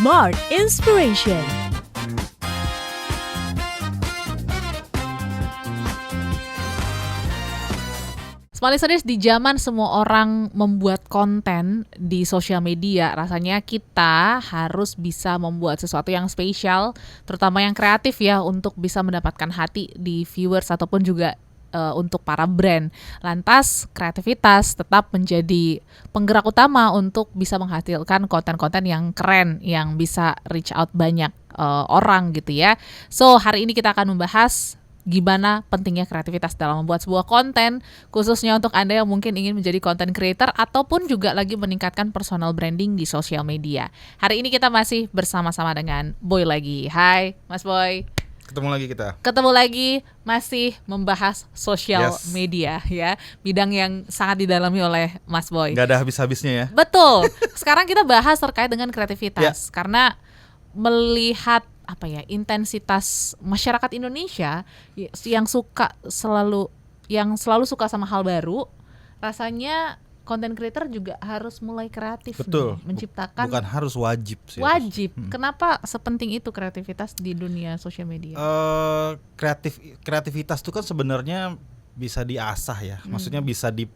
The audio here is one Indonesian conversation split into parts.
Smart Inspiration. Smart listeners, di zaman semua orang membuat konten di sosial media, rasanya kita harus bisa membuat sesuatu yang spesial, terutama yang kreatif ya, untuk bisa mendapatkan hati di viewers ataupun juga untuk para brand. Lantas, kreativitas tetap menjadi penggerak utama untuk bisa menghasilkan konten-konten yang keren, yang bisa reach out banyak orang gitu ya. So, hari ini kita akan membahas gimana pentingnya kreativitas dalam membuat sebuah konten, khususnya untuk Anda yang mungkin ingin menjadi content creator ataupun juga lagi meningkatkan personal branding di sosial media. Hari ini kita masih bersama-sama dengan Boy lagi. Hai Mas Boy. Ketemu lagi masih membahas sosial media ya, bidang yang sangat didalami oleh Mas Boy. Gak ada habis-habisnya ya. Betul. Sekarang kita bahas terkait dengan kreativitas karena melihat intensitas masyarakat Indonesia yang selalu suka sama hal baru, rasanya content creator juga harus mulai kreatif. Betul. Nih, menciptakan. Bukan harus wajib sih. Wajib. Kenapa sepenting itu kreativitas di dunia sosial media? Kreativitas itu kan sebenarnya bisa diasah ya. Maksudnya bisa di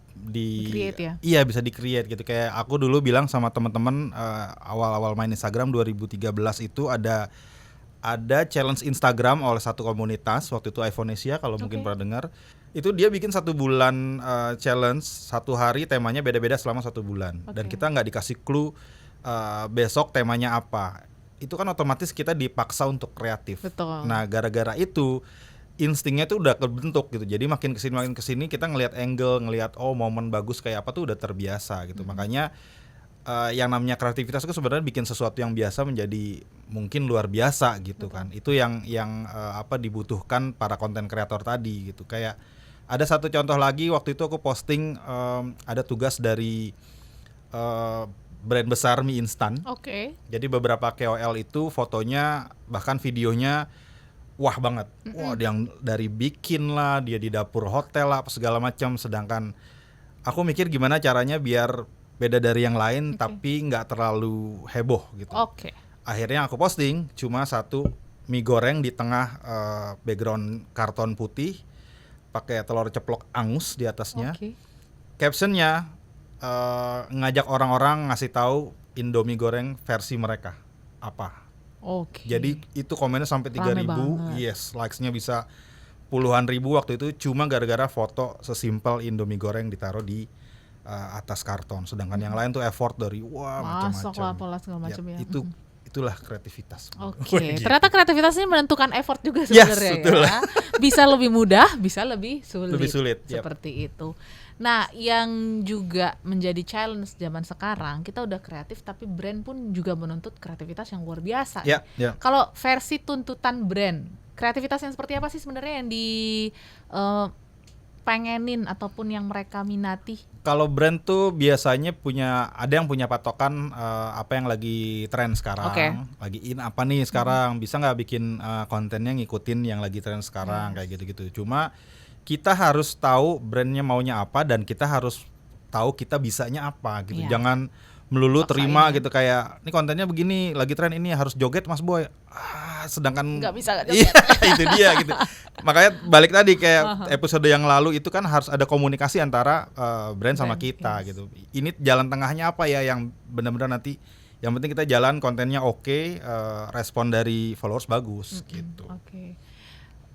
create ya. Iya, bisa di-create gitu. Kayak aku dulu bilang sama teman-teman awal-awal main Instagram 2013 itu ada challenge Instagram oleh satu komunitas, waktu itu iPhonesia kalau mungkin pernah dengar. Itu dia bikin 1 bulan challenge, 1 hari temanya beda-beda selama 1 bulan. Dan kita nggak dikasih clue besok temanya apa. Itu kan otomatis kita dipaksa untuk kreatif. Betul. Nah, gara-gara itu instingnya tuh udah kebentuk gitu. Jadi makin kesini kita ngelihat angle, ngelihat momen bagus kayak apa tuh udah terbiasa gitu. Makanya yang namanya kreativitas itu sebenarnya bikin sesuatu yang biasa menjadi mungkin luar biasa gitu. Betul. Kan. Itu yang dibutuhkan para konten kreator tadi gitu. Kayak ada satu contoh lagi, waktu itu aku posting ada tugas dari brand besar mie instan. Jadi beberapa KOL itu fotonya bahkan videonya wah banget. Wah, yang dari bikin lah, dia di dapur hotel lah, segala macam. Sedangkan aku mikir gimana caranya biar beda dari yang lain tapi nggak terlalu heboh gitu. Akhirnya aku posting cuma 1 mie goreng di tengah background karton putih, pakai telur ceplok angus di atasnya. Captionnya ngajak orang-orang ngasih tahu Indomie goreng versi mereka apa. Jadi itu komennya sampai 3.000. Yes, likes-nya bisa puluhan ribu waktu itu cuma gara-gara foto sesimpel Indomie goreng ditaruh di atas karton. Sedangkan yang lain tuh effort dari macam-macam. Ya. Itulah kreativitas. Ternyata kreativitas ini menentukan effort juga sebenarnya ya. Bisa lebih mudah, bisa lebih sulit. Seperti itu. Nah, yang juga menjadi challenge zaman sekarang, kita udah kreatif tapi brand pun juga menuntut kreativitas yang luar biasa. Kalau versi tuntutan brand, kreativitas yang seperti apa sih sebenarnya yang pengenin ataupun yang mereka minati? Kalau brand tuh biasanya ada yang punya patokan apa yang lagi tren sekarang, lagi in apa nih sekarang, bisa nggak bikin kontennya ngikutin yang lagi tren sekarang kayak gitu-gitu. Cuma kita harus tahu brandnya maunya apa dan kita harus tahu kita bisanya apa gitu. Jangan melulu terima gitu kayak ini kontennya begini, lagi tren ini harus joget Mas Boy. Sedangkan nggak bisa joget. Itu dia gitu. Makanya balik tadi kayak episode yang lalu itu kan harus ada komunikasi antara brand sama kita gitu. Ini jalan tengahnya apa ya yang benar-benar nanti yang penting kita jalan kontennya respon dari followers bagus gitu.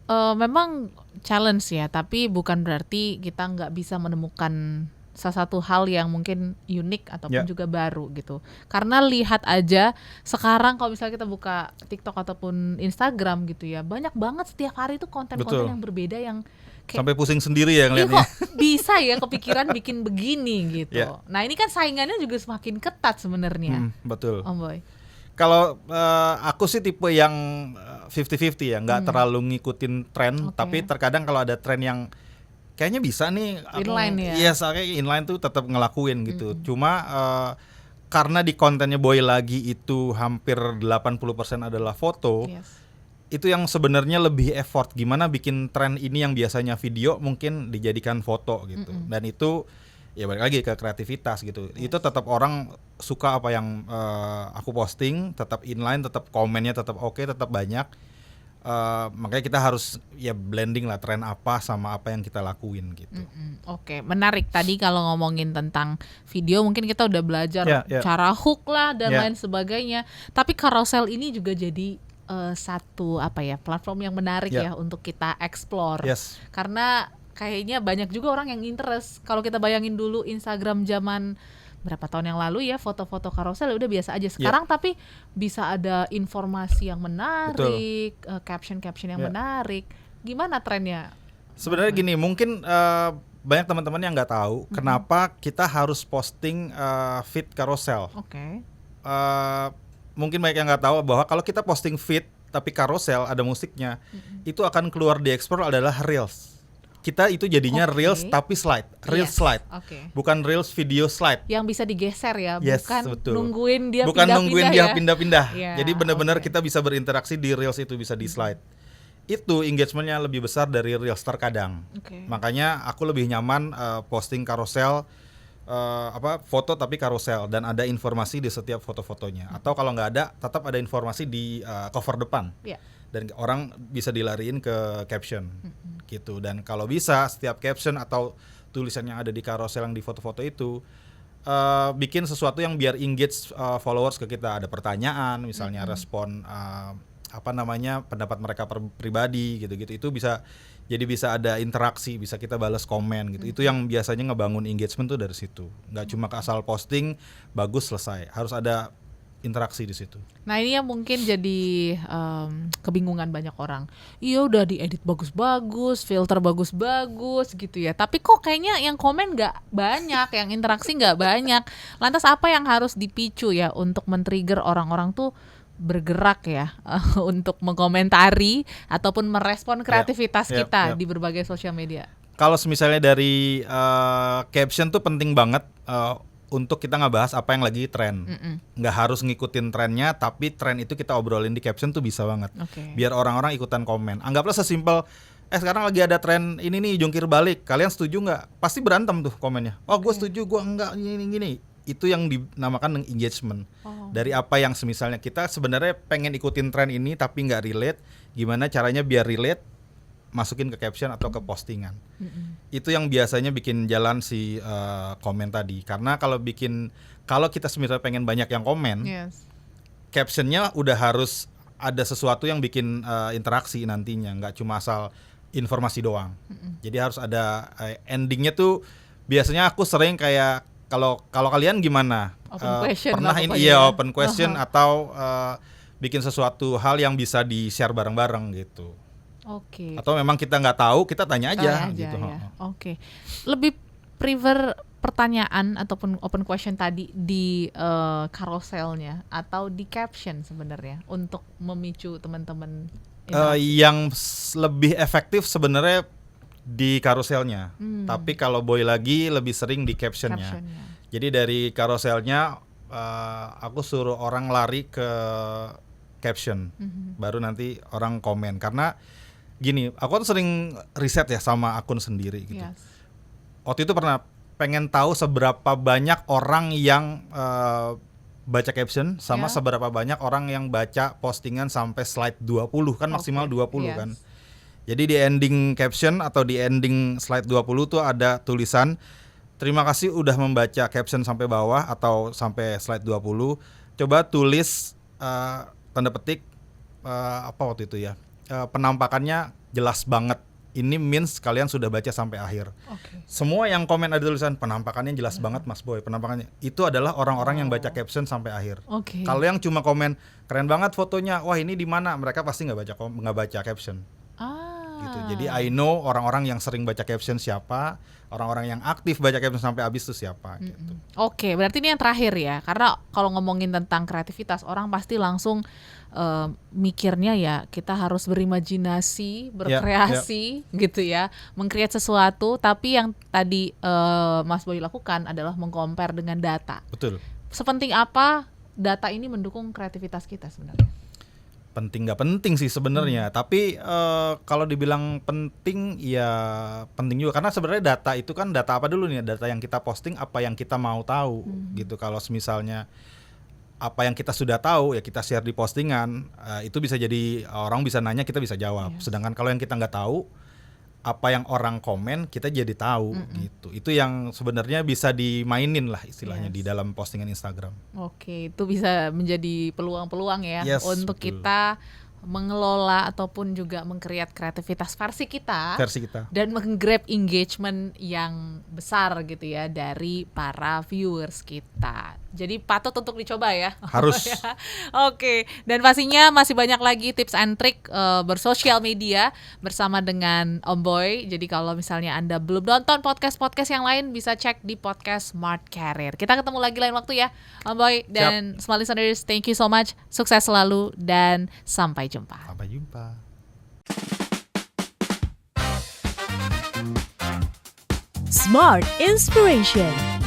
Memang challenge ya, tapi bukan berarti kita nggak bisa menemukan salah satu hal yang mungkin unik ataupun juga baru gitu. Karena lihat aja sekarang kalau misalnya kita buka TikTok ataupun Instagram gitu ya, banyak banget setiap hari itu konten-konten yang berbeda yang kayak, sampai pusing sendiri ya ngeliatnya. Kok bisa ya kepikiran bikin begini gitu. Nah, ini kan saingannya juga semakin ketat sebenarnya. Betul. Om Boy. Kalau aku sih tipe yang 50-50 ya, nggak terlalu ngikutin tren, tapi terkadang kalau ada tren yang kayaknya bisa nih inline ya. Soalnya inline tuh tetap ngelakuin gitu. Cuma karena di kontennya Boy lagi itu hampir 80% adalah foto. Itu yang sebenarnya lebih effort gimana bikin tren ini yang biasanya video mungkin dijadikan foto gitu. Dan itu ya balik lagi ke kreativitas gitu. Itu tetap orang suka apa yang aku posting, tetap inline, tetap komennya tetap oke, tetap banyak. Makanya kita harus ya blending lah tren apa sama apa yang kita lakuin gitu. Oke, menarik. Tadi kalau ngomongin tentang video mungkin kita udah belajar cara hook lah dan lain sebagainya. Tapi carousel ini juga jadi satu platform yang menarik ya untuk kita explore. Karena kayaknya banyak juga orang yang interest. Kalau kita bayangin dulu Instagram zaman berapa tahun yang lalu ya, foto-foto carousel udah biasa aja. Sekarang tapi bisa ada informasi yang menarik, caption-caption yang menarik. Gimana trennya? Sebenarnya gini, mungkin banyak teman-teman yang nggak tahu kenapa kita harus posting feed carousel. Mungkin banyak yang nggak tahu bahwa kalau kita posting feed tapi carousel ada musiknya, itu akan keluar di explore adalah reels. Kita itu jadinya reels tapi slide, reels slide, bukan reels video slide. Yang bisa digeser ya, nungguin dia pindah-pindah. Jadi benar-benar kita bisa berinteraksi di reels itu, bisa di slide. Itu engagementnya lebih besar dari reels terkadang. Makanya aku lebih nyaman posting carousel, foto tapi carousel dan ada informasi di setiap foto-fotonya. Atau kalau nggak ada, tetap ada informasi di cover depan. Dan orang bisa dilariin ke caption gitu. Dan kalau bisa setiap caption atau tulisan yang ada di carousel yang di foto-foto itu bikin sesuatu yang biar engage followers ke kita. Ada pertanyaan misalnya, respon pendapat mereka pribadi gitu-gitu. Itu bisa ada interaksi, bisa kita balas komen gitu. Itu yang biasanya ngebangun engagement tuh dari situ. Nggak cuma asal posting bagus selesai, harus ada interaksi di situ. Nah ini yang mungkin jadi kebingungan banyak orang. Iya udah diedit bagus-bagus, filter bagus-bagus gitu ya. Tapi kok kayaknya yang komen nggak banyak, yang interaksi nggak banyak. Lantas apa yang harus dipicu ya untuk men-trigger orang-orang tuh bergerak ya untuk mengomentari ataupun merespon kreativitas kita di berbagai sosial media? Kalau misalnya dari caption tuh penting banget. Untuk kita ngebahas apa yang lagi tren. Nggak harus ngikutin trennya, tapi tren itu kita obrolin di caption tuh bisa banget. Biar orang-orang ikutan komen. Anggaplah sesimpel, sekarang lagi ada tren ini nih, jungkir balik. Kalian setuju nggak? Pasti berantem tuh komennya. Oh gue setuju, gue enggak, gini. Itu yang dinamakan engagement. Dari apa yang semisalnya kita sebenarnya pengen ikutin tren ini tapi nggak relate. Gimana caranya biar relate? Masukin ke caption atau ke postingan. Itu yang biasanya bikin jalan si komen tadi. Karena kalau kita sebenarnya pengen banyak yang komen, captionnya udah harus ada sesuatu yang bikin interaksi nantinya, nggak cuma asal informasi doang. Jadi harus ada endingnya tuh. Biasanya aku sering kayak kalau kalian gimana? Open question pernah open question atau bikin sesuatu hal yang bisa di-share bareng-bareng gitu. Atau memang kita nggak tahu, kita tanya aja gitu. Ya. Lebih prefer pertanyaan ataupun open question tadi di carouselnya atau di caption sebenarnya untuk memicu teman-teman? Yang lebih efektif sebenarnya di carouselnya. Tapi kalau boy lagi lebih sering di captionnya. Jadi dari carouselnya aku suruh orang lari ke caption, baru nanti orang komen. Karena gini, aku kan sering riset ya sama akun sendiri gitu. Waktu itu pernah pengen tahu seberapa banyak orang yang baca caption sama seberapa banyak orang yang baca postingan sampai slide 20 kan, maksimal 20 kan. Jadi di ending caption atau di ending slide 20 tuh ada tulisan terima kasih udah membaca caption sampai bawah atau sampai slide 20. Coba tulis tanda petik apa waktu itu ya. Penampakannya jelas banget. Ini means kalian sudah baca sampai akhir. Semua yang komen ada tulisan penampakannya jelas banget Mas Boy. Penampakannya itu adalah orang-orang yang baca caption sampai akhir. Kalau yang cuma komen keren banget fotonya, wah ini di mana? Mereka pasti nggak baca caption. Gitu. Jadi I know orang-orang yang sering baca caption siapa, orang-orang yang aktif baca caption sampai habis itu siapa. Gitu. Berarti ini yang terakhir ya. Karena kalau ngomongin tentang kreativitas, orang pasti langsung mikirnya ya kita harus berimajinasi, berkreasi gitu ya, meng-create sesuatu. Tapi yang tadi Mas Boy lakukan adalah meng-compare dengan data. Betul. Sepenting apa data ini mendukung kreativitas kita sebenarnya? penting nggak penting sih sebenarnya, tapi kalau dibilang penting ya penting juga, karena sebenarnya data itu kan data apa dulu nih, data yang kita posting, apa yang kita mau tahu gitu. Kalau misalnya apa yang kita sudah tahu ya kita share di postingan, itu bisa jadi orang bisa nanya, kita bisa jawab. Sedangkan kalau yang kita nggak tahu, apa yang orang komen kita jadi tahu gitu. Itu yang sebenarnya bisa dimainin lah istilahnya di dalam postingan Instagram. Oke, itu bisa menjadi peluang-peluang ya untuk betul. Kita mengelola ataupun juga meng-create kreativitas versi kita dan meng-grab engagement yang besar gitu ya dari para viewers kita. Jadi patut untuk dicoba ya. Harus. Oke, dan pastinya masih banyak lagi tips and trick bersosial media bersama dengan Om Boy. Jadi kalau misalnya Anda belum nonton podcast-podcast yang lain, bisa cek di podcast Smart Career. Kita ketemu lagi lain waktu ya Om Boy dan Smart Listeners. Thank you so much. Sukses selalu dan sampai jumpa. Sampai jumpa. Smart Inspiration.